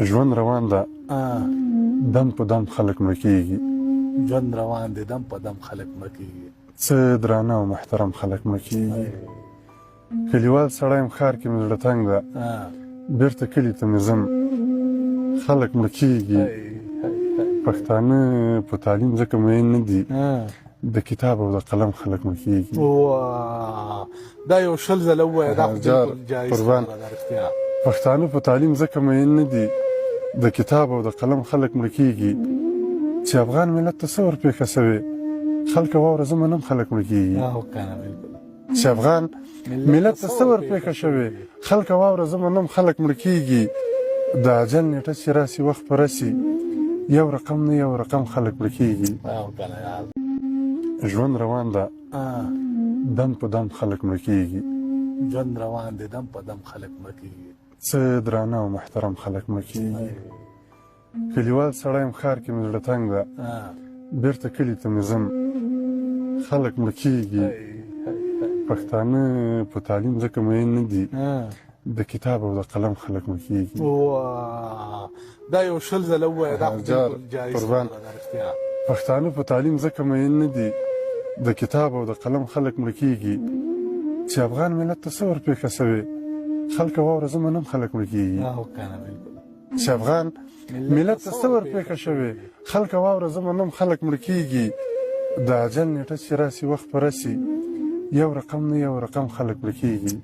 ژوند روان ده دم په دم خلک مړه کېږي. ژوند روان دی دم په دم خلک مړه کېږي. څه درانه او محترم خلک مړه کېږي. کلیوال سړی یم ښار کې مې زړه تنګ ده بېرته کلي ته مې ځم خلک مړه کېږي. پښتانه په تعلیم ځکه مین نه دي د کتاب او د قلم خلک مړه کېږي. دا یو شل ځله ووایه دا خو بالکل جایز قربان خبره ده رښتیا. پښتانه په تعلیم ځکه مین نه دي د کتاب او د قلم خلک مړه کېږي. چې افغان ملت ته څه ورپېښه سوې خلکه واوره زه منم خلک مړه کېږي. چې افغان ملت ته څه ورپېښه شوې خلکه واوره زه منم خلک مړه کېږي. د اجل نیټه چې راسي وخت په رسي یو رقم نه یو رقم خلک مړه کېږي. ژوند روان ده دم په دم خلک مړه کېږي. ژوند روان دی دم په دم خلک مړه کېږي. څه درانه او محترم خلک مړه کېږي. کلیوال سړی یم ښار کې مې زړه تنګ ده بېرته کلي ته مې ځم خلک مړه کېږي. پښتانه په تعلیم ځکه مین نه دي د کتاب او د قلم خلک مړه کېږي. دا یو شل ځله ووایه دا خو بالکل جایز قربان خبره ده رښتیا. پښتانه په تعلیم ځکه مین نه دي د کتاب او د قلم خلک مړه کېږي. چې افغان ملت ته څه ورپېښه سوې خلکه واوره زه منم خلک مړه کېږي. چې افغان ملت ته څه ورپېښه شوې خلکه واوره زه منم خلک مړه کېږي. د اجل نیټه چې راسي وخت په رسي یو رقم نه یو رقم خلک مړه کېږي.